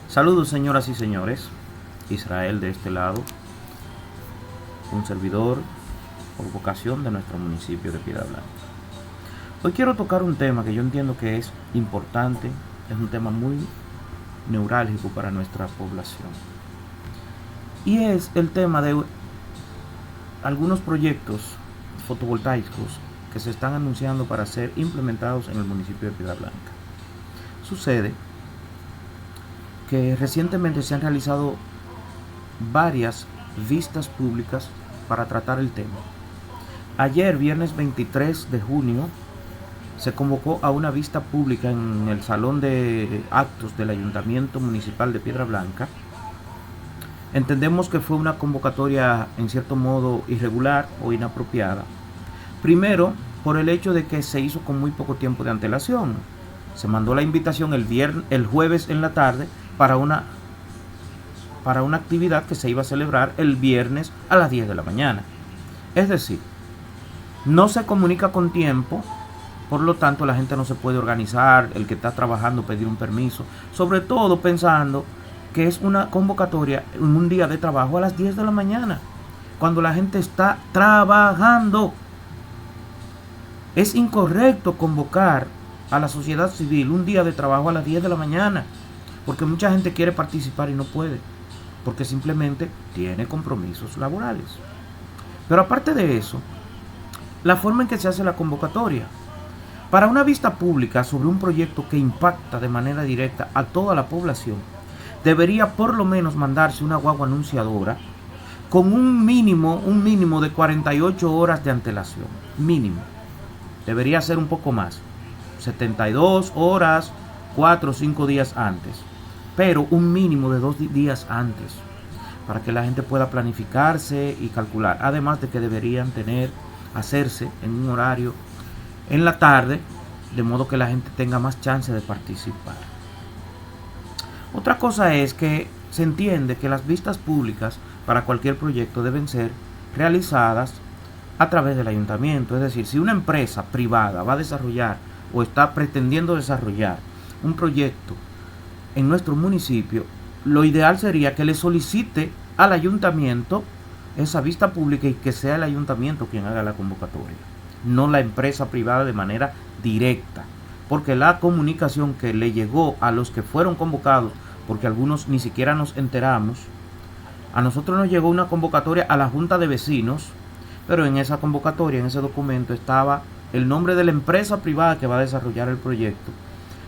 Saludos señoras y señores, Israel de este lado, un servidor por vocación de nuestro municipio de Piedra Blanca. Hoy quiero tocar un tema que yo entiendo que es importante, es un tema muy neurálgico para nuestra población. Y es el tema de algunos proyectos fotovoltaicos que se están anunciando para ser implementados en el municipio de Piedra Blanca. Sucede que recientemente se han realizado varias vistas públicas para tratar el tema. Ayer, viernes 23 de junio, se convocó a una vista pública en el salón de actos del Ayuntamiento Municipal de Piedra Blanca. Entendemos que fue una convocatoria en cierto modo irregular o inapropiada. Primero, por el hecho de que se hizo con muy poco tiempo de antelación. Se mandó la invitación el jueves en la tarde para una actividad que se iba a celebrar el viernes a las 10 de la mañana. Es decir, no se comunica con tiempo, por lo tanto la gente no se puede organizar, el que está trabajando pedir un permiso, sobre todo pensando que es una convocatoria en un día de trabajo a las 10 de la mañana, cuando la gente está trabajando. Es incorrecto convocar a la sociedad civil un día de trabajo a las 10 de la mañana, porque mucha gente quiere participar y no puede, porque simplemente tiene compromisos laborales. Pero aparte de eso, la forma en que se hace la convocatoria para una vista pública sobre un proyecto que impacta de manera directa a toda la población, debería por lo menos mandarse una guagua anunciadora con un mínimo de 48 horas de antelación, mínimo. Debería ser un poco más, 72 horas, 4 o 5 días antes, pero un mínimo de 2 días antes, para que la gente pueda planificarse y calcular. Además de que deberían hacerse en un horario en la tarde, de modo que la gente tenga más chance de participar. Otra cosa es que se entiende que las vistas públicas para cualquier proyecto deben ser realizadas a través del ayuntamiento. Es decir, si una empresa privada va a desarrollar o está pretendiendo desarrollar un proyecto en nuestro municipio, lo ideal sería que le solicite al ayuntamiento esa vista pública y que sea el ayuntamiento quien haga la convocatoria, no la empresa privada de manera directa, porque la comunicación que le llegó a los que fueron convocados, porque algunos ni siquiera nos enteramos, a nosotros nos llegó una convocatoria a la Junta de Vecinos, pero en esa convocatoria, en ese documento, estaba el nombre de la empresa privada que va a desarrollar el proyecto.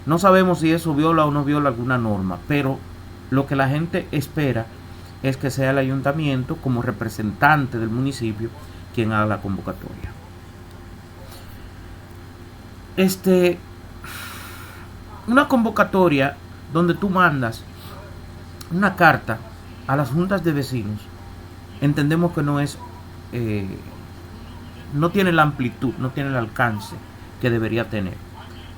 No sabemos si eso viola o no viola alguna norma, pero lo que la gente espera es que sea el ayuntamiento, como representante del municipio, quien haga la convocatoria. Una convocatoria donde tú mandas una carta a las juntas de vecinos, entendemos que no tiene la amplitud, no tiene el alcance que debería tener.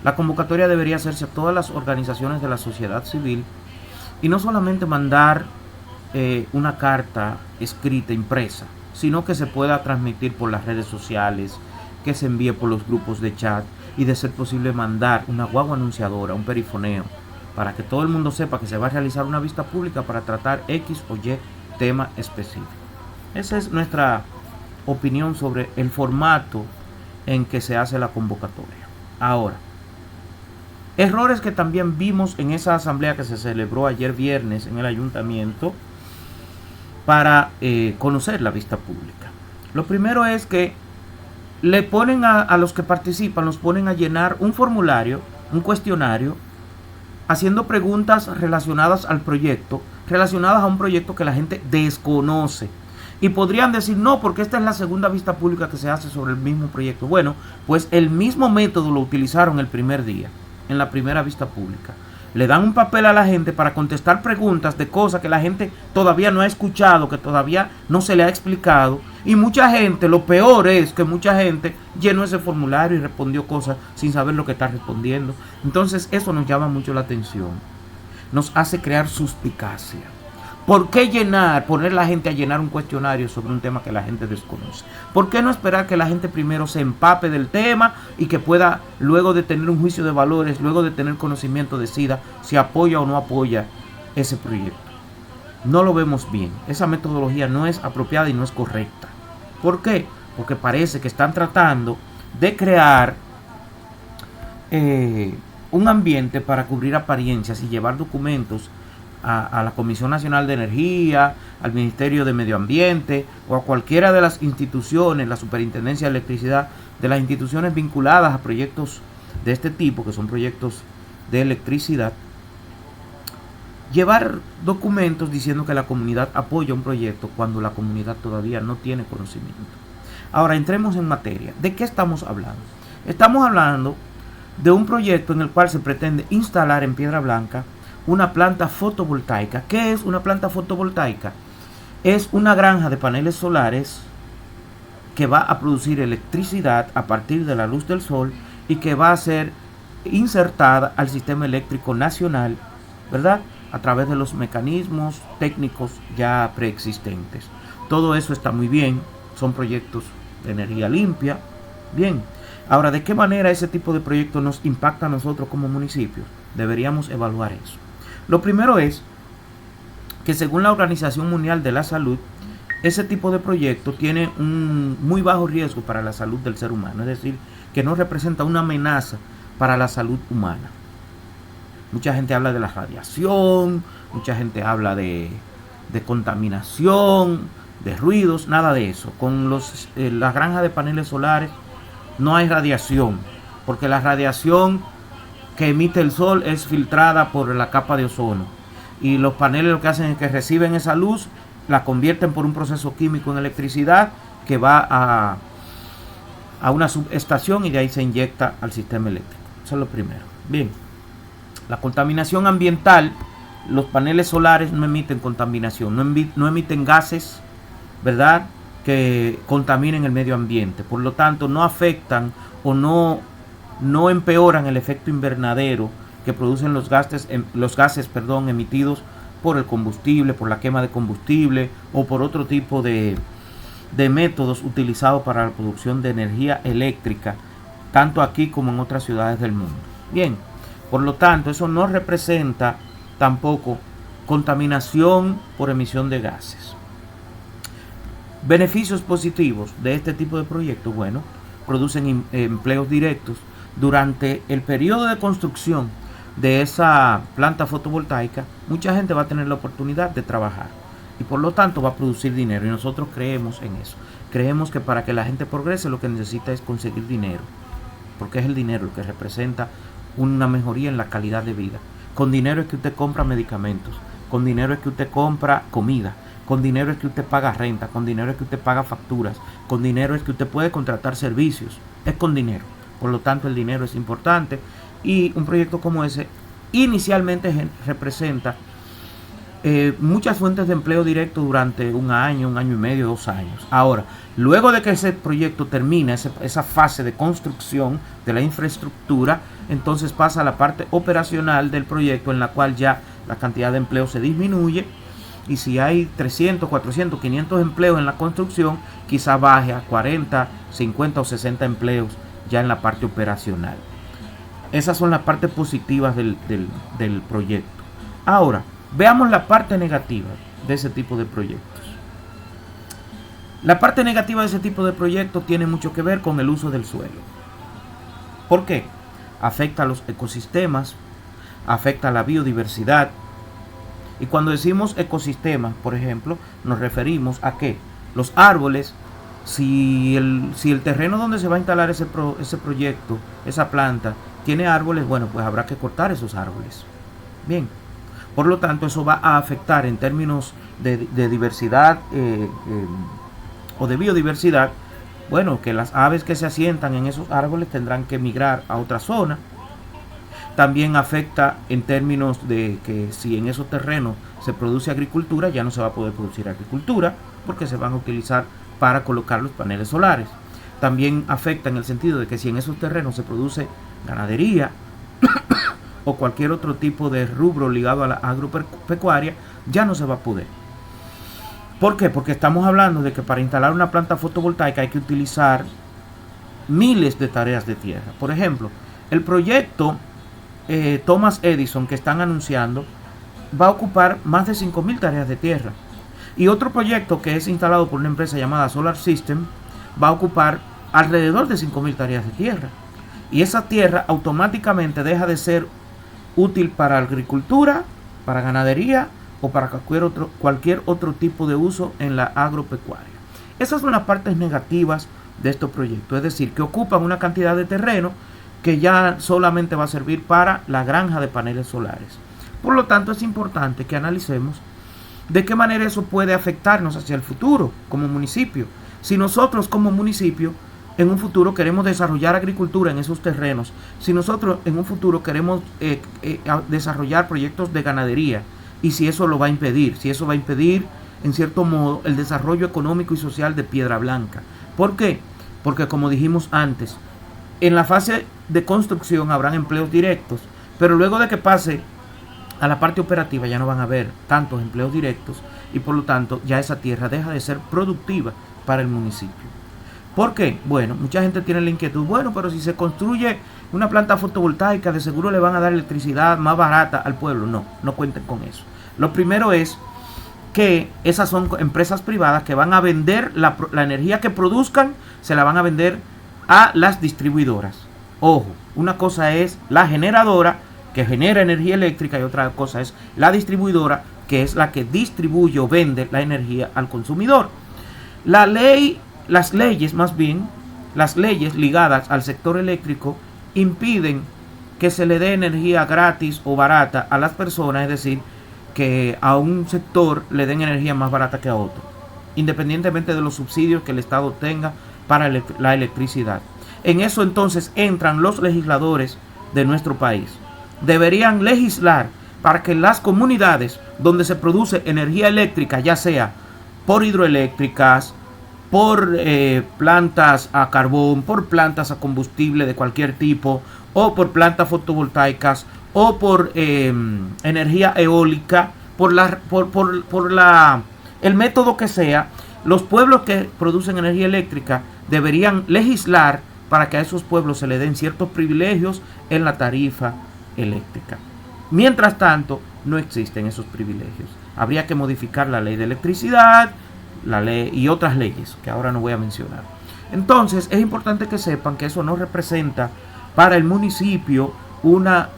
La convocatoria debería hacerse a todas las organizaciones de la sociedad civil y no solamente mandar una carta escrita, impresa, sino que se pueda transmitir por las redes sociales, que se envíe por los grupos de chat y, de ser posible, mandar una guagua anunciadora, un perifoneo, para que todo el mundo sepa que se va a realizar una vista pública para tratar X o Y tema específico. Esa es nuestra opinión sobre el formato en que se hace la convocatoria. Ahora, errores que también vimos en esa asamblea que se celebró ayer viernes en el ayuntamiento para conocer la vista pública. Lo primero es que le ponen a los que participan, los ponen a llenar un formulario, un cuestionario, haciendo preguntas relacionadas al proyecto, relacionadas a un proyecto que la gente desconoce. Y podrían decir, no, porque esta es la segunda vista pública que se hace sobre el mismo proyecto. Bueno, pues el mismo método lo utilizaron el primer día, en la primera vista pública. Le dan un papel a la gente para contestar preguntas de cosas que la gente todavía no ha escuchado, que todavía no se le ha explicado. Y mucha gente, lo peor es que mucha gente llenó ese formulario y respondió cosas sin saber lo que está respondiendo. Entonces eso nos llama mucho la atención. Nos hace crear suspicacia. ¿Por qué poner a la gente a llenar un cuestionario sobre un tema que la gente desconoce? ¿Por qué no esperar que la gente primero se empape del tema y que pueda, luego de tener un juicio de valores, luego de tener conocimiento, decida si apoya o no apoya ese proyecto. No lo vemos bien. Esa metodología no es apropiada y no es correcta. ¿Por qué? Porque parece que están tratando de crear un ambiente para cubrir apariencias y llevar documentos a la Comisión Nacional de Energía, al Ministerio de Medio Ambiente o a cualquiera de las instituciones, la Superintendencia de Electricidad, de las instituciones vinculadas a proyectos de este tipo, que son proyectos de electricidad, llevar documentos diciendo que la comunidad apoya un proyecto cuando la comunidad todavía no tiene conocimiento. Ahora entremos en materia. ¿De qué estamos hablando? Estamos hablando de un proyecto en el cual se pretende instalar en Piedra Blanca una planta fotovoltaica. ¿Qué es una planta fotovoltaica? Es una granja de paneles solares que va a producir electricidad a partir de la luz del sol y que va a ser insertada al sistema eléctrico nacional, ¿verdad?, a través de los mecanismos técnicos ya preexistentes. Todo eso está muy bien, son proyectos de energía limpia. Bien, ahora, ¿de qué manera ese tipo de proyectos nos impacta a nosotros como municipios? Deberíamos evaluar eso. Lo primero es que según la Organización Mundial de la Salud, ese tipo de proyecto tiene un muy bajo riesgo para la salud del ser humano, es decir, que no representa una amenaza para la salud humana. Mucha gente habla de la radiación, mucha gente habla de contaminación, de ruidos, nada de eso. Con las granjas de paneles solares no hay radiación, porque la radiación que emite el sol es filtrada por la capa de ozono. Y los paneles lo que hacen es que reciben esa luz, la convierten por un proceso químico en electricidad que va a una subestación y de ahí se inyecta al sistema eléctrico. Eso es lo primero. Bien. La contaminación ambiental, los paneles solares no emiten contaminación, no emiten gases, ¿verdad?, que contaminen el medio ambiente. Por lo tanto, no afectan o no empeoran el efecto invernadero que producen los gases emitidos por el combustible, por la quema de combustible o por otro tipo de métodos utilizados para la producción de energía eléctrica, tanto aquí como en otras ciudades del mundo. Bien. Por lo tanto, eso no representa tampoco contaminación por emisión de gases. Beneficios positivos de este tipo de proyectos, bueno, producen empleos directos. Durante el periodo de construcción de esa planta fotovoltaica, mucha gente va a tener la oportunidad de trabajar y por lo tanto va a producir dinero, y nosotros creemos en eso. Creemos que para que la gente progrese lo que necesita es conseguir dinero, porque es el dinero lo que representa una mejoría en la calidad de vida. Con dinero es que usted compra medicamentos, con dinero es que usted compra comida, con dinero es que usted paga renta, con dinero es que usted paga facturas, con dinero es que usted puede contratar servicios, es con dinero. Por lo tanto, el dinero es importante y un proyecto como ese inicialmente representa muchas fuentes de empleo directo durante un año y medio, 2 años. Ahora, luego de que ese proyecto termina, esa fase de construcción de la infraestructura, entonces pasa a la parte operacional del proyecto, en la cual ya la cantidad de empleo se disminuye, y si hay 300, 400, 500 empleos en la construcción, quizá baje a 40, 50 o 60 empleos ya en la parte operacional. Esas son las partes positivas del proyecto. Ahora, veamos la parte negativa de ese tipo de proyectos. La parte negativa de ese tipo de proyectos tiene mucho que ver con el uso del suelo. ¿Por qué? Afecta a los ecosistemas, afecta a la biodiversidad. Y cuando decimos ecosistemas, por ejemplo, nos referimos a que los árboles, si el terreno donde se va a instalar ese proyecto, esa planta, tiene árboles, bueno, pues habrá que cortar esos árboles. Bien. Por lo tanto, eso va a afectar en términos de diversidad o de biodiversidad. Bueno, que las aves que se asientan en esos árboles tendrán que migrar a otra zona. También afecta en términos de que si en esos terrenos se produce agricultura, ya no se va a poder producir agricultura porque se van a utilizar para colocar los paneles solares. También afecta en el sentido de que si en esos terrenos se produce ganadería o cualquier otro tipo de rubro ligado a la agropecuaria, ya no se va a poder. ¿Por qué? Porque estamos hablando de que para instalar una planta fotovoltaica hay que utilizar miles de tareas de tierra. Por ejemplo, el proyecto Thomas Edison que están anunciando va a ocupar más de 5.000 tareas de tierra. Y otro proyecto que es instalado por una empresa llamada Solar System va a ocupar alrededor de 5.000 tareas de tierra. Y esa tierra automáticamente deja de ser útil para agricultura, para ganadería o para cualquier otro tipo de uso en la agropecuaria. Esas son las partes negativas de estos proyectos, es decir, que ocupan una cantidad de terreno que ya solamente va a servir para la granja de paneles solares. Por lo tanto, es importante que analicemos de qué manera eso puede afectarnos hacia el futuro como municipio. Si nosotros como municipio en un futuro queremos desarrollar agricultura en esos terrenos, si nosotros en un futuro queremos desarrollar proyectos de ganadería, y si eso lo va a impedir, si eso va a impedir en cierto modo el desarrollo económico y social de Piedra Blanca. ¿Por qué? Porque como dijimos antes, en la fase de construcción habrán empleos directos, pero luego de que pase a la parte operativa ya no van a haber tantos empleos directos y por lo tanto ya esa tierra deja de ser productiva para el municipio. ¿Por qué? Bueno, mucha gente tiene la inquietud, bueno, pero si se construye una planta fotovoltaica de seguro le van a dar electricidad más barata al pueblo. No, no cuenten con eso. Lo primero es que esas son empresas privadas que van a vender la energía que produzcan, se la van a vender a las distribuidoras. Ojo, una cosa es la generadora que genera energía eléctrica y otra cosa es la distribuidora que es la que distribuye o vende la energía al consumidor. Las leyes ligadas al sector eléctrico impiden que se le dé energía gratis o barata a las personas, es decir, que a un sector le den energía más barata que a otro, independientemente de los subsidios que el Estado tenga para la electricidad. En eso entonces entran los legisladores de nuestro país. Deberían legislar para que las comunidades donde se produce energía eléctrica, ya sea por hidroeléctricas, por plantas a carbón, por plantas a combustible de cualquier tipo, o por plantas fotovoltaicas, o por energía eólica, el método que sea, los pueblos que producen energía eléctrica deberían legislar para que a esos pueblos se les den ciertos privilegios en la tarifa eléctrica. Mientras tanto, no existen esos privilegios. Habría que modificar la ley de electricidad, la ley y otras leyes que ahora no voy a mencionar. Entonces, es importante que sepan que eso no representa para el municipio una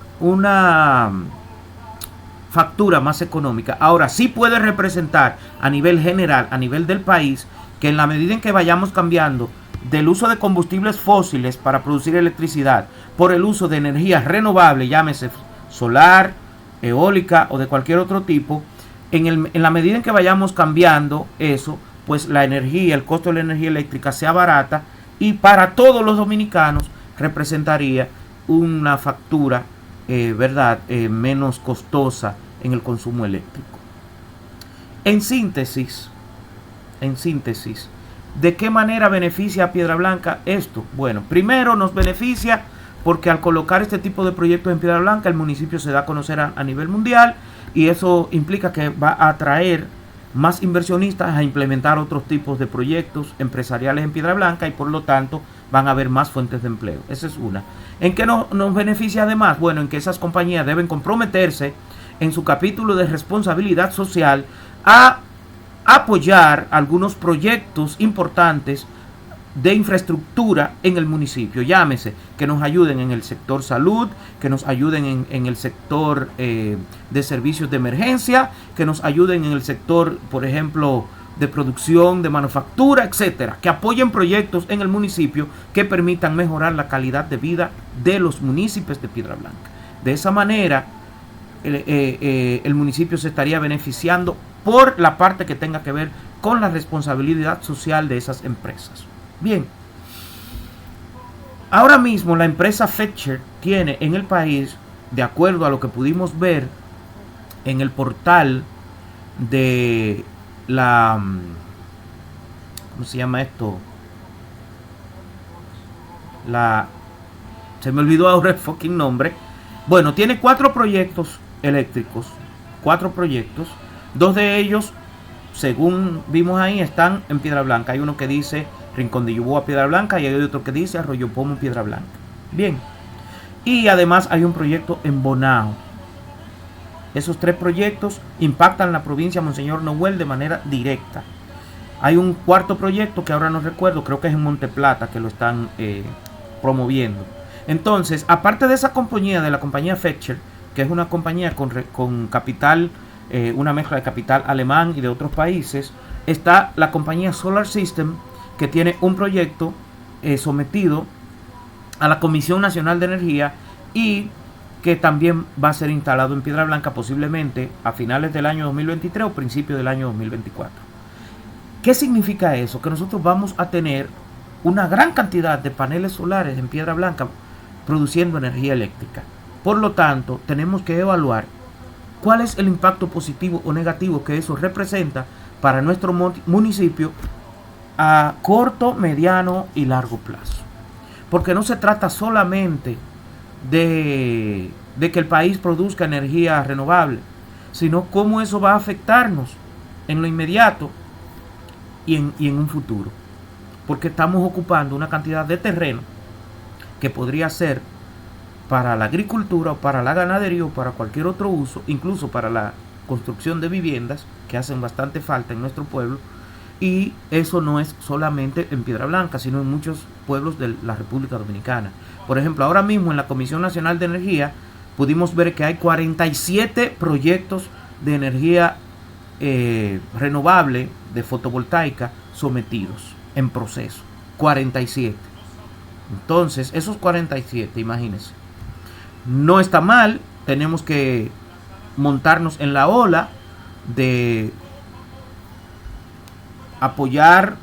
factura más económica. Ahora sí puede representar a nivel general, a nivel del país, que en la medida en que vayamos cambiando del uso de combustibles fósiles para producir electricidad por el uso de energías renovables, llámese solar, eólica o de cualquier otro tipo, en la medida en que vayamos cambiando eso, pues la energía, el costo de la energía eléctrica sea barata y para todos los dominicanos representaría una factura menos costosa en el consumo eléctrico. En síntesis, ¿de qué manera beneficia a Piedra Blanca esto? Bueno, primero nos beneficia porque al colocar este tipo de proyectos en Piedra Blanca, el municipio se da a conocer a nivel mundial y eso implica que va a atraer más inversionistas a implementar otros tipos de proyectos empresariales en Piedra Blanca y por lo tanto van a haber más fuentes de empleo. Esa es una. ¿En qué nos beneficia además? Bueno, en que esas compañías deben comprometerse en su capítulo de responsabilidad social a apoyar algunos proyectos importantes de infraestructura en el municipio, llámese que nos ayuden en el sector salud, que nos ayuden en el sector de servicios de emergencia, que nos ayuden en el sector, por ejemplo, de producción, de manufactura, etcétera, que apoyen proyectos en el municipio que permitan mejorar la calidad de vida de los municipios de Piedra Blanca. De esa manera, el municipio se estaría beneficiando por la parte que tenga que ver con la responsabilidad social de esas empresas. Bien, ahora mismo la empresa Fetcher tiene en el país, de acuerdo a lo que pudimos ver en el portal de la, ¿cómo se llama esto? Se me olvidó ahora el fucking nombre. Bueno, tiene 4 proyectos eléctricos, 4 proyectos, 2 de ellos, según vimos ahí, están en Piedra Blanca. Hay uno que dice Rincón de Yubó a Piedra Blanca y hay otro que dice Arroyo Pomo Piedra Blanca. Bien. Y además hay un proyecto en Bonao. Esos 3 proyectos impactan la provincia de Monseñor Noel de manera directa. Hay un cuarto proyecto que ahora no recuerdo, creo que es en Monteplata, que lo están promoviendo. Entonces, aparte de esa compañía, de la compañía Fetcher, que es una compañía con capital, una mezcla de capital alemán y de otros países, está la compañía Solar System, que tiene un proyecto sometido a la Comisión Nacional de Energía y que también va a ser instalado en Piedra Blanca posiblemente a finales del año 2023 o principios del año 2024. ¿Qué significa eso? Que nosotros vamos a tener una gran cantidad de paneles solares en Piedra Blanca produciendo energía eléctrica. Por lo tanto, tenemos que evaluar cuál es el impacto positivo o negativo que eso representa para nuestro municipio a corto, mediano y largo plazo. Porque no se trata solamente de que el país produzca energía renovable, sino cómo eso va a afectarnos en lo inmediato y en un futuro. Porque estamos ocupando una cantidad de terreno que podría ser para la agricultura o para la ganadería o para cualquier otro uso, incluso para la construcción de viviendas que hacen bastante falta en nuestro pueblo. Y eso no es solamente en Piedra Blanca, sino en muchos pueblos de la República Dominicana. Por ejemplo, ahora mismo en la Comisión Nacional de Energía pudimos ver que hay 47 proyectos de energía renovable, de fotovoltaica, sometidos en proceso. 47. Entonces, esos 47, imagínense, no está mal. Tenemos que montarnos en la ola de apoyar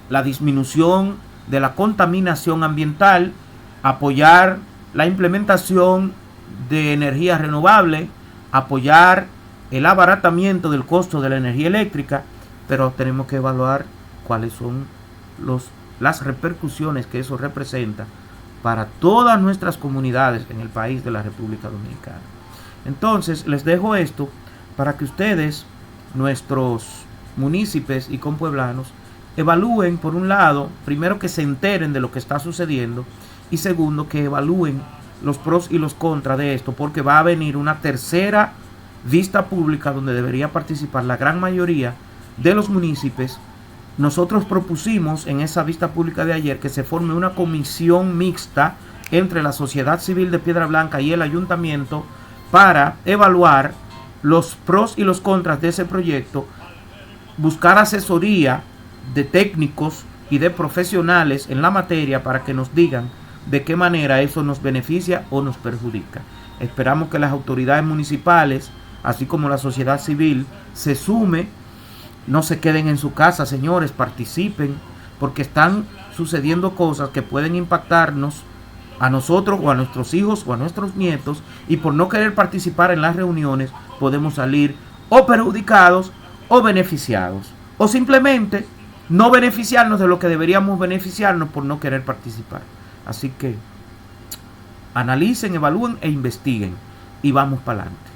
la disminución de la contaminación ambiental, apoyar la implementación de energía renovable, apoyar el abaratamiento del costo de la energía eléctrica, pero tenemos que evaluar cuáles son las repercusiones que eso representa para todas nuestras comunidades en el país de la República Dominicana. Entonces, les dejo esto para que ustedes, nuestros municipios y compueblanos, evalúen, por un lado, primero que se enteren de lo que está sucediendo y segundo que evalúen los pros y los contras de esto, porque va a venir una tercera vista pública donde debería participar la gran mayoría de los municipios. Nosotros propusimos en esa vista pública de ayer que se forme una comisión mixta entre la sociedad civil de Piedra Blanca y el ayuntamiento para evaluar los pros y los contras de ese proyecto, buscar asesoría de técnicos y de profesionales en la materia para que nos digan de qué manera eso nos beneficia o nos perjudica. Esperamos que las autoridades municipales, así como la sociedad civil, se sume. No se queden en su casa, señores, participen, porque están sucediendo cosas que pueden impactarnos a nosotros o a nuestros hijos o a nuestros nietos, y por no querer participar en las reuniones podemos salir o perjudicados o beneficiados, o simplemente no beneficiarnos de lo que deberíamos beneficiarnos por no querer participar. Así que analicen, evalúen e investiguen y vamos para adelante.